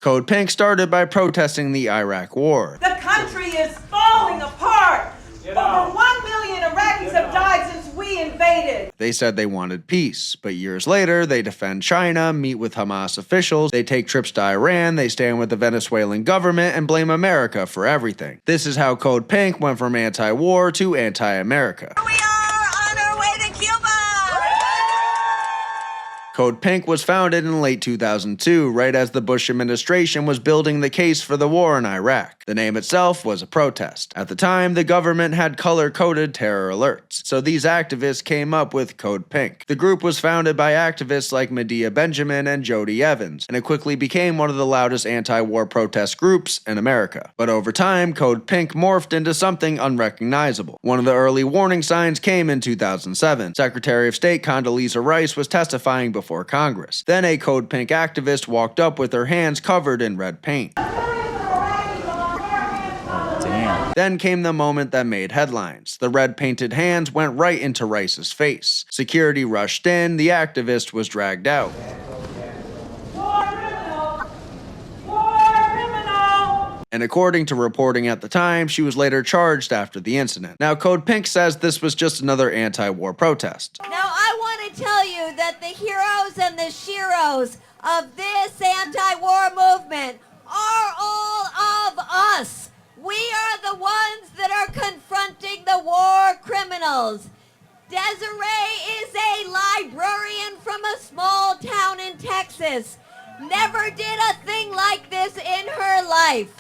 Code Pink started by protesting the Iraq War. The country is falling apart. Over 1 million Iraqis have died since we invaded. They said they wanted peace, but years later, they defend China, meet with Hamas officials, they take trips to Iran, they stand with the Venezuelan government, and blame America for everything. This is how Code Pink went from anti-war to anti-America. We are on our way to Cuba. Code Pink was founded in late 2002, right as the Bush administration was building the case for the war in Iraq. The name itself was a protest. At the time, the government had color-coded terror alerts, so these activists came up with Code Pink. The group was founded by activists like Medea Benjamin and Jodie Evans, and it quickly became one of the loudest anti-war protest groups in America. But over time, Code Pink morphed into something unrecognizable. One of the early warning signs came in 2007. Secretary of State Condoleezza Rice was testifying before Congress. Then a Code Pink activist walked up with her hands covered in red paint. Damn. Then came the moment that made headlines. The red painted hands went right into Rice's face. Security rushed in, the activist was dragged out. And according to reporting at the time, she was later charged after the incident. Now, Code Pink says this was just another anti-war protest. Now, I want to tell you that the heroes and the sheroes of this anti-war movement are all of us. We are the ones that are confronting the war criminals. Desiree is a librarian from a small town in Texas. Never did a thing like this in her life.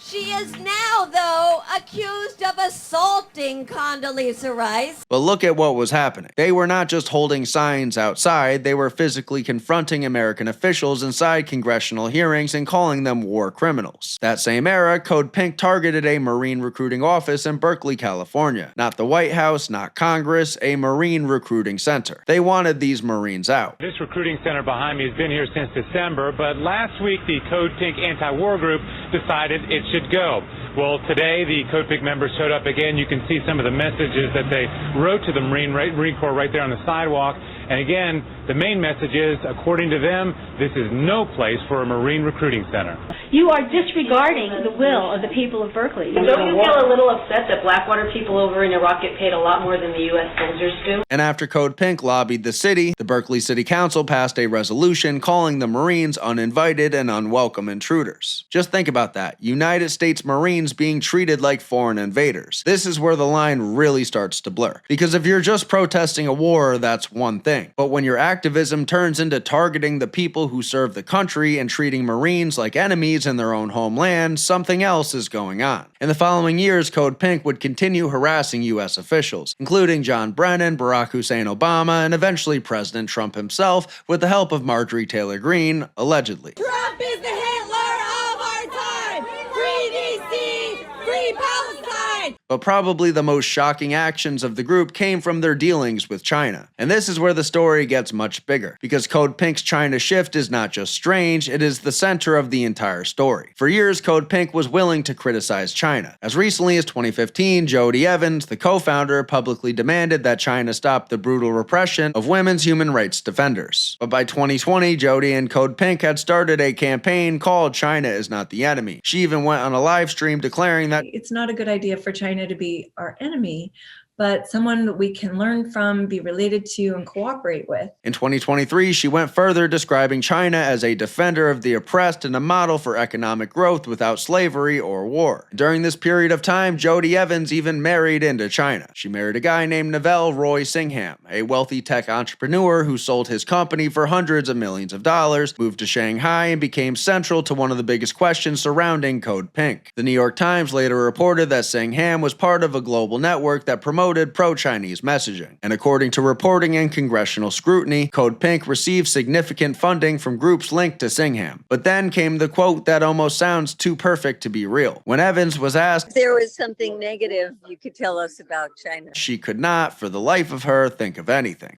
She is now, though, accused of assaulting Condoleezza Rice. But look at what was happening. They were not just holding signs outside, they were physically confronting American officials inside congressional hearings and calling them war criminals. That same era, Code Pink targeted a Marine recruiting office in Berkeley, California. Not the White House, not Congress, a Marine recruiting center. They wanted these Marines out. This recruiting center behind me has been here since December, but last week the Code Pink anti-war group decided it should go. Well, today the Code Pink members showed up again. You can see some of the messages that they wrote to the Marine Corps right there on the sidewalk. And again, the main message is, according to them, this is no place for a Marine recruiting center. You are disregarding the will of the people of Berkeley. Don't you feel a little upset that Blackwater people over in Iraq get paid a lot more than the U.S. soldiers do? And after Code Pink lobbied the city, the Berkeley City Council passed a resolution calling the Marines uninvited and unwelcome intruders. Just think about that. United States Marines being treated like foreign invaders. This is where the line really starts to blur. Because if you're just protesting a war, that's one thing. But when your activism turns into targeting the people who serve the country and treating Marines like enemies in their own homeland, something else is going on. In the following years, Code Pink would continue harassing U.S. officials, including John Brennan, Barack Hussein Obama, and eventually President Trump himself, with the help of Marjorie Taylor Greene, allegedly. Trump is the Hitler of our time! Free D.C., free Palestine! But probably the most shocking actions of the group came from their dealings with China. And this is where the story gets much bigger, because Code Pink's China shift is not just strange, it is the center of the entire story. For years, Code Pink was willing to criticize China. As recently as 2015, Jodie Evans, the co-founder, publicly demanded that China stop the brutal repression of women's human rights defenders. But by 2020, Jodie and Code Pink had started a campaign called China is Not the Enemy. She even went on a live stream declaring that it's not a good idea for China to be our enemy, but someone that we can learn from, be related to, and cooperate with. In 2023, she went further, describing China as a defender of the oppressed and a model for economic growth without slavery or war. During this period of time, Jodie Evans even married into China. She married a guy named Neville Roy Singham, a wealthy tech entrepreneur who sold his company for hundreds of millions of dollars, moved to Shanghai, and became central to one of the biggest questions surrounding Code Pink. The New York Times later reported that Singham was part of a global network that promoted pro-Chinese messaging. And according to reporting and congressional scrutiny, Code Pink received significant funding from groups linked to Singham. But then came the quote that almost sounds too perfect to be real. When Evans was asked if there was something negative you could tell us about China, she could not, for the life of her, think of anything.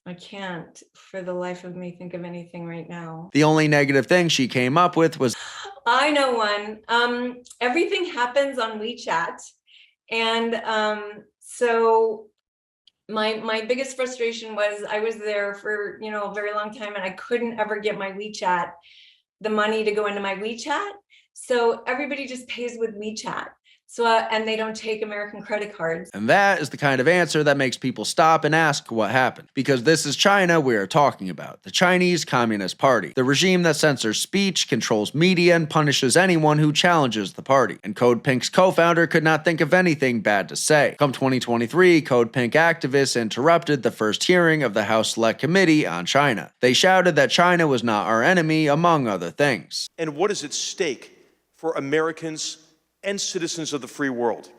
I can't, for the life of me, think of anything right now. The only negative thing she came up with was, I know one. Everything happens on WeChat. And so my biggest frustration was I was there for, a very long time and I couldn't ever get my WeChat, the money to go into my WeChat. So everybody just pays with WeChat. So, and they don't take American credit cards. And that is the kind of answer that makes people stop and ask what happened. Because this is China we are talking about, the Chinese Communist Party, the regime that censors speech, controls media, and punishes anyone who challenges the party. And Code Pink's co-founder could not think of anything bad to say. Come 2023, Code Pink activists interrupted the first hearing of the House Select Committee on China. They shouted that China was not our enemy, among other things. And what is at stake for Americans and citizens of the free world?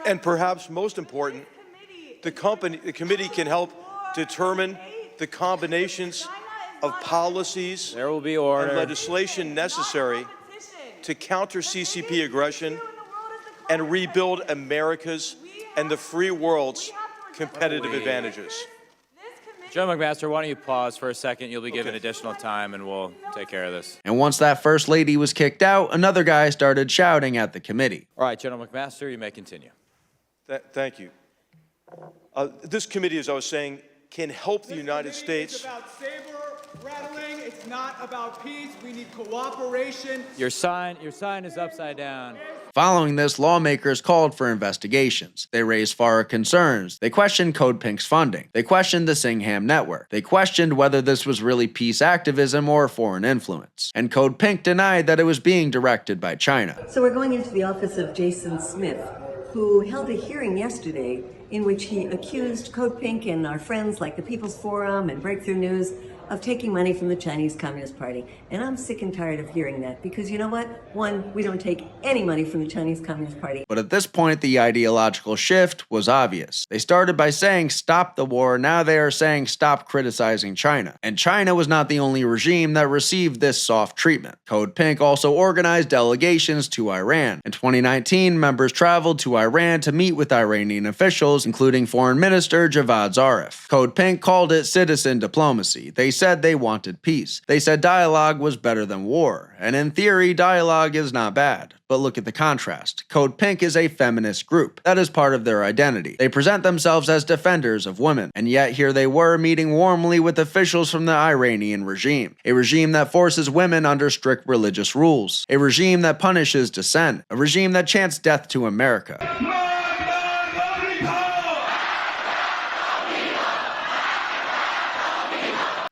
And perhaps most important, the committee can help determine the combinations of policies there will be order and legislation necessary to counter CCP aggression and rebuild America's and the free world's competitive advantages. General McMaster, why don't you pause for a second? You'll be given additional time and we'll take care of this. And once that first lady was kicked out, another guy started shouting at the committee. All right, General McMaster, you may continue. Thank you. This committee, as I was saying, can help the United States. It's about saber rattling. It's not about peace. We need cooperation. Your sign is upside down. Following this, lawmakers called for investigations. They raised FARA concerns. They questioned Code Pink's funding. They questioned the Singham network. They questioned whether this was really peace activism or foreign influence. And Code Pink denied that it was being directed by China. So we're going into the office of Jason Smith, who held a hearing yesterday in which he accused Code Pink and our friends like the People's Forum and Breakthrough News of taking money from the Chinese Communist Party. And I'm sick and tired of hearing that because you know what? One, we don't take any money from the Chinese Communist Party. But at this point, the ideological shift was obvious. They started by saying stop the war, now they are saying stop criticizing China. And China was not the only regime that received this soft treatment. Code Pink also organized delegations to Iran. In 2019, members traveled to Iran to meet with Iranian officials, including Foreign Minister Javad Zarif. Code Pink called it citizen diplomacy. They said they wanted peace. They said dialogue was better than war. And in theory, dialogue is not bad. But look at the contrast. Code Pink is a feminist group. That is part of their identity. They present themselves as defenders of women. And yet here they were meeting warmly with officials from the Iranian regime. A regime that forces women under strict religious rules. A regime that punishes dissent. A regime that chants death to America.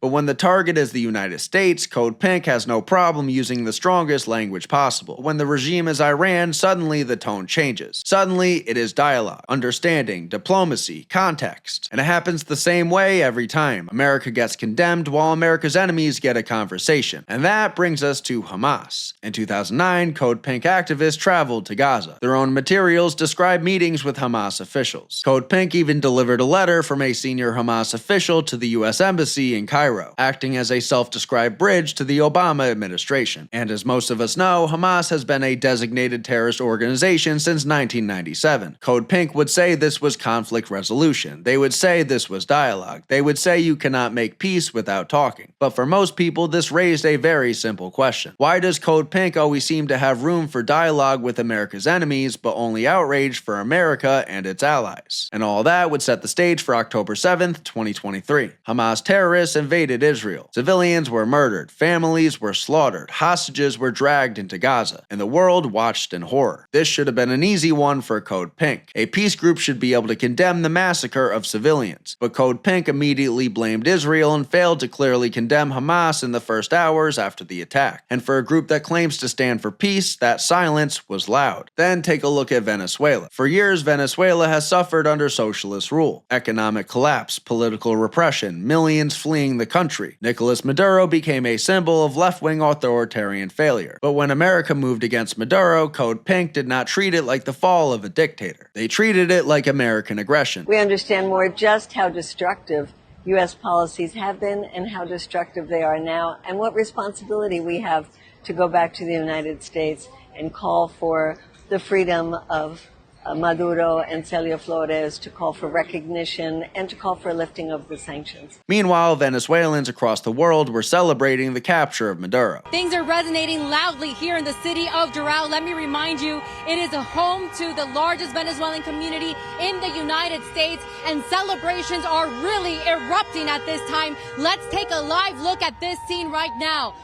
But when the target is the United States, Code Pink has no problem using the strongest language possible. When the regime is Iran, suddenly the tone changes. Suddenly, it is dialogue, understanding, diplomacy, context. And it happens the same way every time. America gets condemned while America's enemies get a conversation. And that brings us to Hamas. In 2009, Code Pink activists traveled to Gaza. Their own materials describe meetings with Hamas officials. Code Pink even delivered a letter from a senior Hamas official to the U.S. Embassy in Cairo, acting as a self-described bridge to the Obama administration. And as most of us know, Hamas has been a designated terrorist organization since 1997. Code Pink would say this was conflict resolution. They would say this was dialogue. They would say you cannot make peace without talking. But for most people, this raised a very simple question. Why does Code Pink always seem to have room for dialogue with America's enemies, but only outrage for America and its allies? And all that would set the stage for October 7th, 2023. Hamas terrorists invaded Israel. Civilians were murdered, families were slaughtered, hostages were dragged into Gaza, and the world watched in horror. This should have been an easy one for Code Pink. A peace group should be able to condemn the massacre of civilians. But Code Pink immediately blamed Israel and failed to clearly condemn Hamas in the first hours after the attack. And for a group that claims to stand for peace, that silence was loud. Then take a look at Venezuela. For years, Venezuela has suffered under socialist rule. Economic collapse, political repression, millions fleeing the country. Nicolas Maduro became a symbol of left-wing authoritarian failure. But when America moved against Maduro, Code Pink did not treat it like the fall of a dictator. They treated it like American aggression. We understand more just how destructive U.S. policies have been and how destructive they are now, and what responsibility we have to go back to the United States and call for the freedom of Maduro and Celio Flores to call for recognition and to call for a lifting of the sanctions. Meanwhile, Venezuelans across the world were celebrating the capture of Maduro. Things are resonating loudly here in the city of Doral. Let me remind you, it is a home to the largest Venezuelan community in the United States, and celebrations are really erupting at this time. Let's take a live look at this scene right now.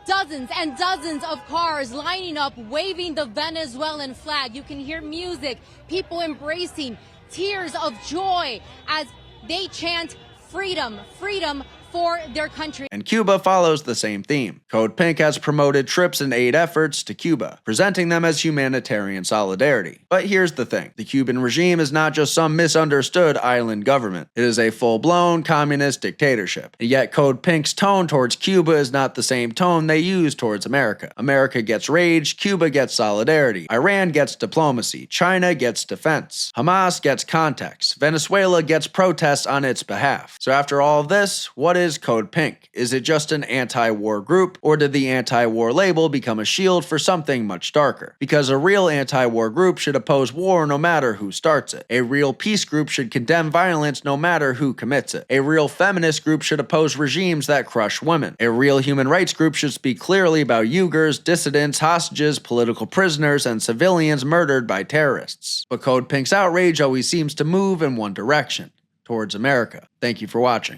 Dozens and dozens of cars lining up, waving the Venezuelan flag. You can hear music, people embracing, tears of joy as they chant freedom, freedom for their country. And Cuba follows the same theme. Code Pink has promoted trips and aid efforts to Cuba, presenting them as humanitarian solidarity. But here's the thing. The Cuban regime is not just some misunderstood island government. It is a full-blown communist dictatorship. And yet Code Pink's tone towards Cuba is not the same tone they use towards America. America gets rage, Cuba gets solidarity, Iran gets diplomacy, China gets defense, Hamas gets context, Venezuela gets protests on its behalf. So after all of this, what is Code Pink? Is it just an anti-war group, or did the anti-war label become a shield for something much darker? Because a real anti-war group should oppose war no matter who starts it. A real peace group should condemn violence no matter who commits it. A real feminist group should oppose regimes that crush women. A real human rights group should speak clearly about Uyghurs, dissidents, hostages, political prisoners, and civilians murdered by terrorists. But Code Pink's outrage always seems to move in one direction, towards America. Thank you for watching.